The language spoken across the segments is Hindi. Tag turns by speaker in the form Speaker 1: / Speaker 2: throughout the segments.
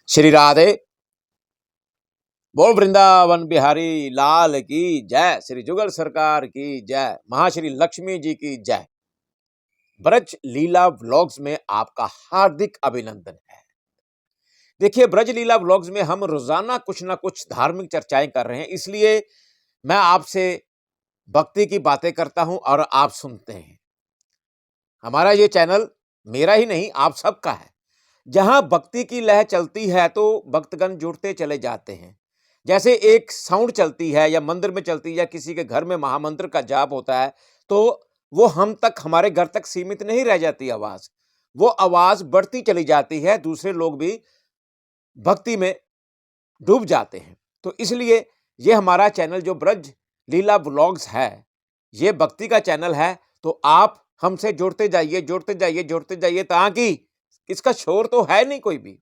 Speaker 1: श्री राधे। बोल वृंदावन बिहारी लाल की जय। श्री जुगल सरकार की जय। महाश्री लक्ष्मी जी की जय। ब्रज लीला व्लॉग्स में आपका हार्दिक अभिनंदन है। देखिए, ब्रज लीला व्लॉग्स में हम रोजाना कुछ ना कुछ धार्मिक चर्चाएं कर रहे हैं, इसलिए मैं आपसे भक्ति की बातें करता हूं और आप सुनते हैं। हमारा ये चैनल मेरा ही नहीं, आप सबका है। जहां भक्ति की लहर चलती है तो भक्तगण जुड़ते चले जाते हैं। जैसे एक साउंड चलती है या मंदिर में चलती है या किसी के घर में महामंत्र का जाप होता है, तो वो हम तक, हमारे घर तक सीमित नहीं रह जाती आवाज, वो आवाज बढ़ती चली जाती है, दूसरे लोग भी भक्ति में डूब जाते हैं। तो इसलिए ये हमारा चैनल जो ब्रज लीला व्लॉग्स है, ये भक्ति का चैनल है। तो आप हमसे जुड़ते जाइए, जुड़ते जाइए, जुड़ते जाइए, ताकि इसका शोर तो है नहीं कोई भी,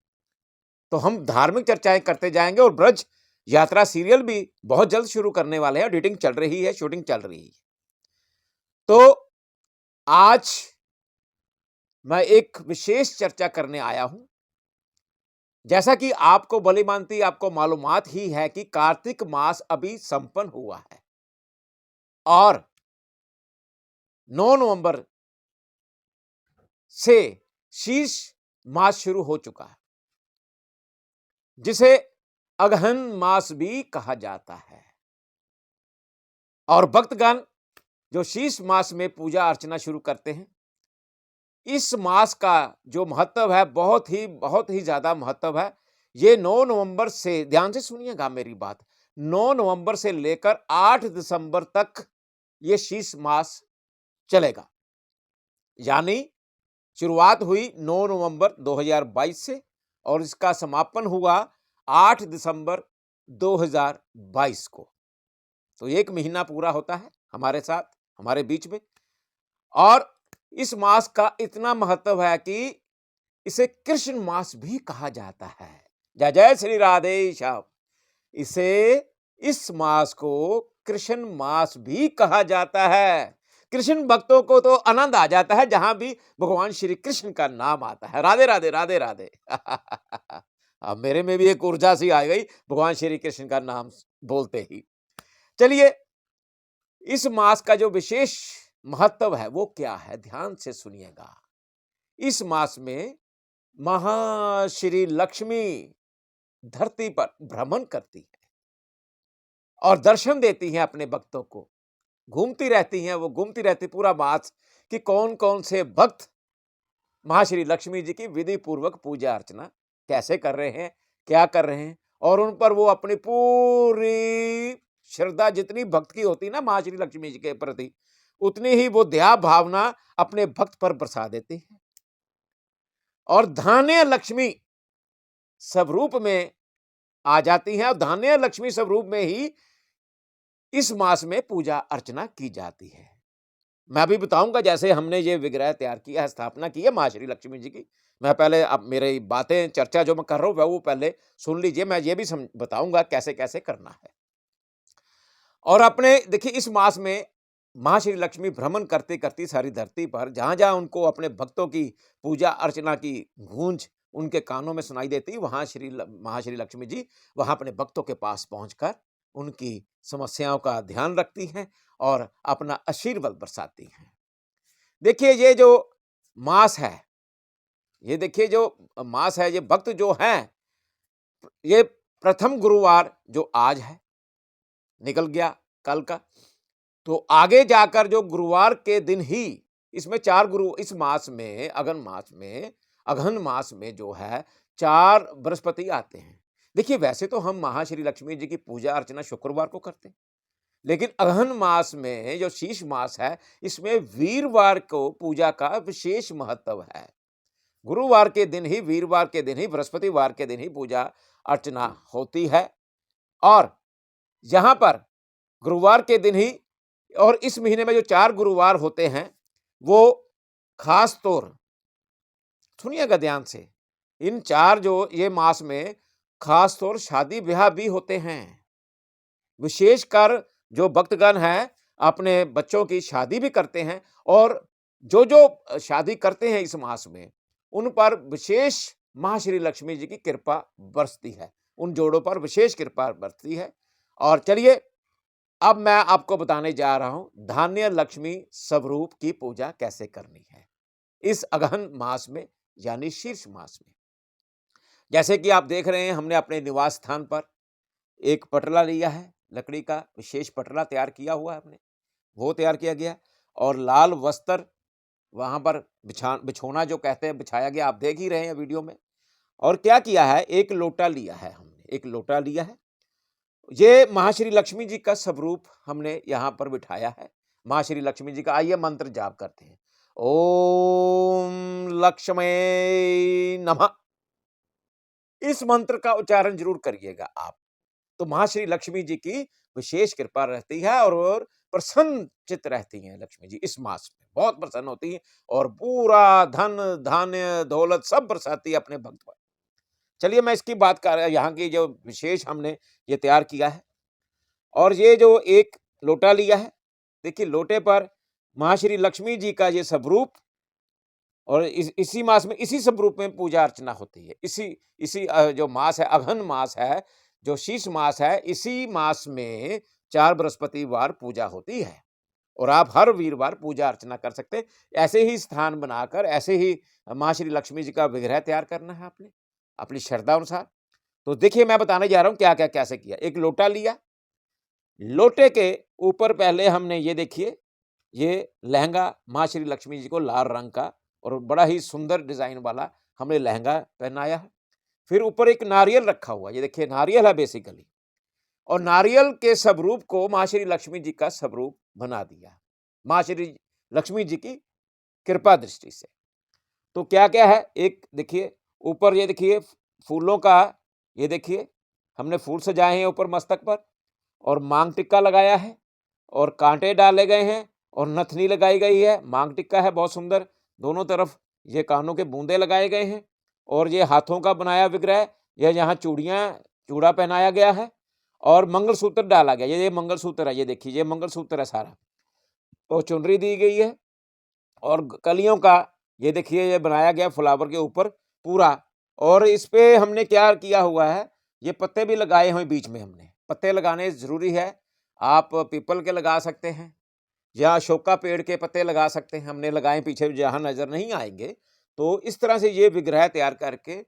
Speaker 1: तो हम धार्मिक चर्चाएं करते जाएंगे। और ब्रज यात्रा सीरियल भी बहुत जल्द शुरू करने वाले हैं। एडिटिंग चल रही है, शूटिंग चल रही है। तो आज मैं एक विशेष चर्चा करने आया हूं। जैसा कि आपको भली मानती आपको मालूमात ही है कि कार्तिक मास अभी संपन्न हुआ है और 9 नवंबर से शीश मास शुरू हो चुका है, जिसे अगहन मास भी कहा जाता है। और भक्तगण जो शीश मास में पूजा अर्चना शुरू करते हैं, इस मास का जो महत्व है बहुत ही ज्यादा महत्व है। ये 9 नवंबर से, ध्यान से सुनिएगा मेरी बात, 9 नवंबर से लेकर 8 दिसंबर तक ये शीश मास चलेगा। यानी शुरुआत हुई 9 नवंबर 2022 से और इसका समापन हुआ 8 दिसंबर 2022 को। तो एक महीना पूरा होता है हमारे साथ, हमारे बीच में। और इस मास का इतना महत्व है कि इसे कृष्ण मास भी कहा जाता है। जय जय श्री राधे श्याम। इस मास को कृष्ण मास भी कहा जाता है। कृष्ण भक्तों को तो आनंद आ जाता है जहां भी भगवान श्री कृष्ण का नाम आता है। राधे राधे राधे राधे। अब मेरे में भी एक ऊर्जा सी आ गई भगवान श्री कृष्ण का नाम बोलते ही। चलिए, इस मास का जो विशेष महत्व है वो क्या है, ध्यान से सुनिएगा। इस मास में महाश्री लक्ष्मी धरती पर भ्रमण करती है और दर्शन देती हैं अपने भक्तों को। घूमती रहती हैं, वो घूमती रहती पूरा मास कि कौन कौन से भक्त महाश्री लक्ष्मी जी की विधि पूर्वक पूजा अर्चना कैसे कर रहे हैं, क्या कर रहे हैं। और उन पर वो अपनी पूरी श्रद्धा, जितनी भक्त की होती है ना महाश्री लक्ष्मी जी के प्रति, उतनी ही वो दया भावना अपने भक्त पर बरसा देती है। और धान्य लक्ष्मी स्वरूप में आ जाती हैं और धान्य लक्ष्मी स्वरूप में ही इस मास में पूजा अर्चना की जाती है। मैं भी बताऊंगा, जैसे हमने ये विग्रह तैयार किया है, स्थापना की है मां श्री लक्ष्मी जी की। मैं पहले, अब मेरी बातें, चर्चा जो मैं कर रहा हूं वो पहले सुन लीजिए। मैं ये भी बताऊंगा कैसे कैसे करना है। और अपने देखिए, इस मास में मां श्री लक्ष्मी भ्रमण करते करती सारी धरती पर, जहां जहां उनको अपने भक्तों की पूजा अर्चना की गूंज उनके कानों में सुनाई देती, वहां महाश्री लक्ष्मी जी वहां अपने भक्तों के पास पहुंचकर उनकी समस्याओं का ध्यान रखती हैं और अपना आशीर्वाद बरसाती हैं। देखिए, ये जो मास है, ये देखिए जो मास है, ये भक्त जो हैं, ये प्रथम गुरुवार जो आज है निकल गया कल का, तो आगे जाकर जो गुरुवार के दिन ही, इसमें 4 गुरु इस मास में, अगहन मास में जो है 4 बृहस्पति आते हैं। देखिए, वैसे तो हम महाश्री लक्ष्मी जी की पूजा अर्चना शुक्रवार को करते हैं, लेकिन अगहन मास में जो शीश मास है, इसमें वीरवार को पूजा का विशेष महत्व है। गुरुवार के दिन ही, वीरवार के दिन ही, बृहस्पतिवार के दिन ही पूजा अर्चना होती है। और यहां पर गुरुवार के दिन ही, और इस महीने में जो 4 गुरुवार होते हैं वो खास तौर, सुनिएगा ध्यान से, इन 4 जो ये मास में खास तौर शादी ब्याह भी होते हैं। विशेषकर जो भक्तगण हैं अपने बच्चों की शादी भी करते हैं, और जो जो शादी करते हैं इस मास में, उन पर विशेष महाश्री लक्ष्मी जी की कृपा बरसती है, उन जोड़ों पर विशेष कृपा बरसती है। और चलिए अब मैं आपको बताने जा रहा हूं धान्य लक्ष्मी स्वरूप की पूजा कैसे करनी है इस अगहन मास में, यानी शीर्ष मास में। जैसे कि आप देख रहे हैं, हमने अपने निवास स्थान पर एक पटला लिया है, लकड़ी का विशेष पटला तैयार किया हुआ है हमने, वो तैयार किया गया और लाल वस्त्र वहां पर बिछोना जो कहते हैं बिछाया गया, आप देख ही रहे हैं वीडियो में। और क्या किया है, एक लोटा लिया है हमने, एक लोटा लिया है, ये महाश्री लक्ष्मी जी का स्वरूप हमने यहां पर बिठाया है। महाश्री लक्ष्मी जी का आइए मंत्र जाप करते हैं। ओम लक्ष्मी नमः, इस मंत्र का उच्चारण जरूर करिएगा आप, तो महाश्री लक्ष्मी जी की विशेष कृपा रहती है और प्रसन्न चित्त रहती हैं लक्ष्मी जी इस मास में, बहुत प्रसन्न होती हैं और पूरा धन धान्य दौलत सब बरसाती है अपने भक्त पर। चलिए मैं इसकी बात कर, यहाँ की जो विशेष हमने ये तैयार किया है और ये जो एक लोटा लिया है, देखिए लोटे पर महाश्री लक्ष्मी जी का ये स्वरूप और इसी मास में इसी स्वरूप में पूजा अर्चना होती है। इसी जो मास है, अगहन मास है, जो शीश मास है, इसी मास में 4 बृहस्पतिवार पूजा होती है और आप हर वीरवार पूजा अर्चना कर सकते हैं। ऐसे ही स्थान बनाकर ऐसे ही माँ श्री लक्ष्मी जी का विग्रह तैयार करना है आपने अपनी श्रद्धा अनुसार। तो देखिए मैं बताने जा रहा हूं क्या क्या कैसे किया। एक लोटा लिया, लोटे के ऊपर पहले हमने ये देखिए ये लहंगा माँ श्री लक्ष्मी जी को लाल रंग का और बड़ा ही सुंदर डिजाइन वाला हमने लहंगा पहनाया है। फिर ऊपर एक नारियल रखा हुआ, ये देखिए नारियल है बेसिकली, और नारियल के स्वरूप को माँ श्री लक्ष्मी जी का स्वरूप बना दिया माँ श्री लक्ष्मी जी की कृपा दृष्टि से। तो क्या क्या है, एक देखिए ऊपर ये देखिए फूलों का, ये देखिए हमने फूल सजाए हैं ऊपर मस्तक पर और मांग टिक्का लगाया है और कांटे डाले गए हैं और नथनी लगाई गई है। मांग टिक्का है बहुत सुंदर, दोनों तरफ ये कानों के बूंदे लगाए गए हैं और ये हाथों का बनाया विग्रह, यह यहाँ चूड़ा पहनाया गया है और मंगलसूत्र डाला गया। ये मंगलसूत्र है, ये देखिए ये मंगलसूत्र है सारा, और चुनरी दी गई है और कलियों का ये देखिए ये बनाया गया फ्लावर के ऊपर पूरा। और इस पे हमने क्या किया हुआ है, ये पत्ते भी लगाए हुए बीच में, हमने पत्ते लगाने जरूरी है। आप पीपल के लगा सकते हैं या अशोका पेड़ के पत्ते लगा सकते हैं, हमने लगाए पीछे जहां नजर नहीं आएंगे। तो इस तरह से ये विग्रह तैयार करके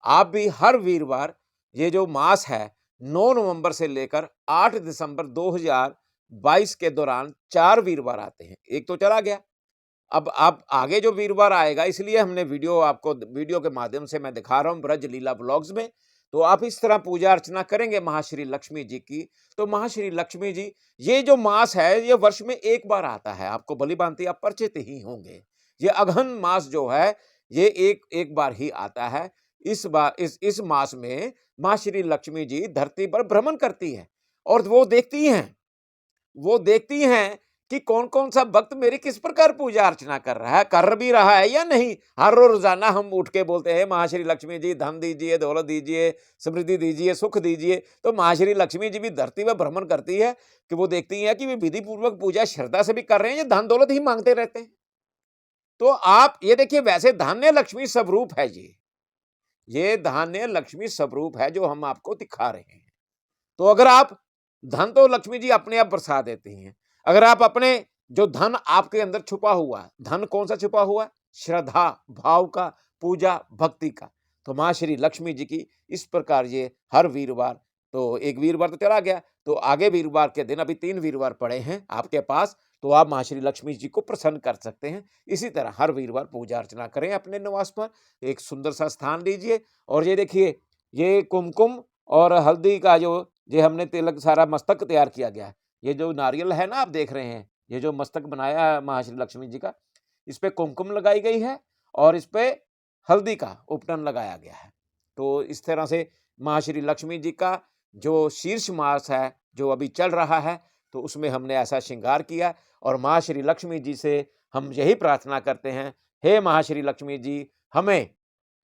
Speaker 1: आप भी हर वीरवार, ये जो मास है 9 नवंबर से लेकर 8 दिसंबर 2022 के दौरान 4 वीरवार आते हैं, एक तो चला गया, अब आप आगे जो वीरवार आएगा, इसलिए हमने वीडियो के माध्यम से मैं दिखा रहा हूं ब्रज लीला ब्लॉग्स में। तो आप इस तरह पूजा अर्चना करेंगे महाश्री लक्ष्मी जी की, तो महाश्री लक्ष्मी जी, ये जो मास है ये वर्ष में एक बार आता है, आपको भली भांति आप परिचित ही होंगे। ये अगहन मास जो है ये एक बार ही आता है। इस मास में माँ श्री लक्ष्मी जी धरती पर भ्रमण करती है और वो देखती हैं कि कौन कौन सा भक्त मेरी किस प्रकार पूजा अर्चना कर रहा है, कर भी रहा है या नहीं। हर रोजाना हम उठ के बोलते हैं महाश्री लक्ष्मी जी धन दीजिए, दौलत दीजिए, समृद्धि दीजिए, सुख दीजिए। तो महाश्री लक्ष्मी जी भी धरती में भ्रमण करती है कि वो देखती है कि वे विधि पूर्वक पूजा श्रद्धा से भी कर रहे हैं या धन दौलत ही मांगते रहते हैं। तो आप ये देखिए, वैसे धान्य लक्ष्मी स्वरूप है, ये धान्य लक्ष्मी स्वरूप है जो हम आपको दिखा रहे हैं। तो अगर आप धन, तो लक्ष्मी जी अपने आप बरसा देती हैं। अगर आप अपने जो धन आपके अंदर छुपा हुआ है, धन कौन सा छुपा हुआ है, श्रद्धा भाव का, पूजा भक्ति का, तो माँ श्री लक्ष्मी जी की इस प्रकार ये हर वीरवार, तो एक वीरवार तो चला गया, तो आगे वीरवार के दिन अभी 3 वीरवार पड़े हैं आपके पास, तो आप माँ श्री लक्ष्मी जी को प्रसन्न कर सकते हैं। इसी तरह हर वीरवार पूजा अर्चना करें अपने निवास पर, एक सुंदर सा स्थान लीजिए और ये देखिए ये कुमकुम और हल्दी का जो ये हमने तिलक सारा मस्तक तैयार किया गया है। ये जो नारियल है ना आप देख रहे हैं, ये जो मस्तक बनाया है महाश्री लक्ष्मी जी का, इस पे कुमकुम लगाई गई है और इस पे हल्दी का उपटन लगाया गया है। तो इस तरह से महाश्री लक्ष्मी जी का जो शीर्ष मास है जो अभी चल रहा है, तो उसमें हमने ऐसा श्रृंगार किया और माँ श्री लक्ष्मी जी से हम यही प्रार्थना करते हैं, हे महाश्री लक्ष्मी जी, हमें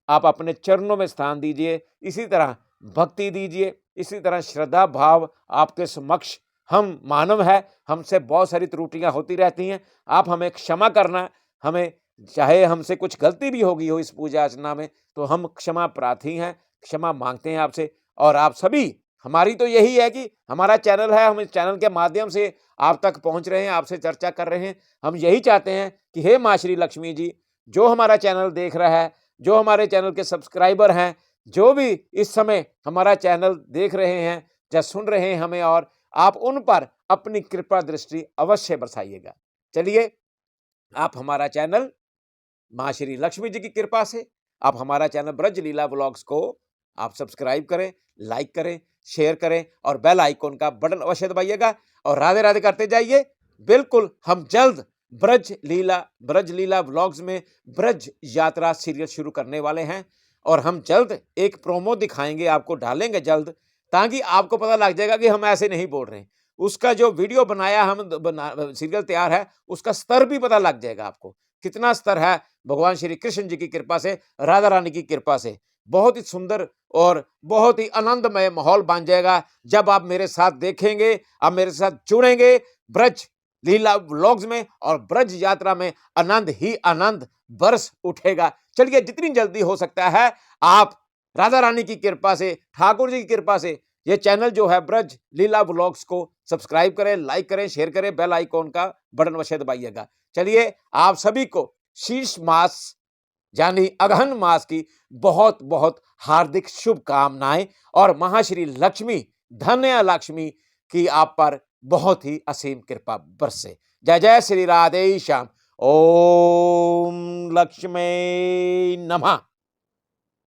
Speaker 1: आप अपने चरणों में स्थान दीजिए, इसी तरह भक्ति दीजिए, इसी तरह श्रद्धा भाव आपके समक्ष। हम मानव है, हमसे बहुत सारी त्रुटियां होती रहती हैं, आप हमें क्षमा करना, हमें चाहे हमसे कुछ गलती भी होगी हो इस पूजा अर्चना में, तो हम क्षमा प्रार्थी हैं, क्षमा मांगते हैं आपसे। और आप सभी, हमारी तो यही है कि हमारा चैनल है, हम इस चैनल के माध्यम से आप तक पहुंच रहे हैं, आपसे चर्चा कर रहे हैं। हम यही चाहते हैं कि हे माँ श्री लक्ष्मी जी, जो हमारा चैनल देख रहा है, जो हमारे चैनल के सब्सक्राइबर हैं, जो भी इस समय हमारा चैनल देख रहे हैं या सुन रहे हैं हमें, और आप उन पर अपनी कृपा दृष्टि अवश्य बरसाइएगा। चलिए, आप हमारा चैनल माँ श्री लक्ष्मी जी की कृपा से आप हमारा चैनल ब्रज लीला व्लॉग्स को आप सब्सक्राइब करें, लाइक करें, शेयर करें और बेल आइकॉन का बटन अवश्य दबाइएगा और राधे राधे करते जाइए। बिल्कुल हम जल्द ब्रज लीला व्लॉग्स में ब्रज यात्रा सीरियल शुरू करने वाले हैं और हम जल्द एक प्रोमो दिखाएंगे, आपको डालेंगे जल्द, ताकि आपको पता लग जाएगा कि हम ऐसे नहीं बोल रहे हैं। उसका जो वीडियो बनाया हम सीरियल तैयार है, उसका स्तर भी पता लग जाएगा आपको, कितना स्तर है भगवान श्री कृष्ण जी की कृपा से, राधा रानी की कृपा से। बहुत ही सुंदर और बहुत ही आनंदमय माहौल बन जाएगा जब आप मेरे साथ देखेंगे, आप मेरे साथ जुड़ेंगे ब्रज लीला व्लॉग्स में, और ब्रज यात्रा में आनंद ही आनंद बरस उठेगा। चलिए, जितनी जल्दी हो सकता है आप राधा रानी की कृपा से, ठाकुर जी की कृपा से ये चैनल जो है ब्रज लीला व्लॉग्स को सब्सक्राइब करें, लाइक करें, शेयर करें, बेल आइकॉन का बटन अवश्य दबाइएगा। चलिए, आप सभी को शीर्ष मास यानी अगहन मास की बहुत बहुत हार्दिक शुभकामनाएं और महाश्री लक्ष्मी, धन्य लक्ष्मी की आप पर बहुत ही असीम कृपा बरसे। जय जय श्री राधे श्याम। ओम लक्ष्मी नमः।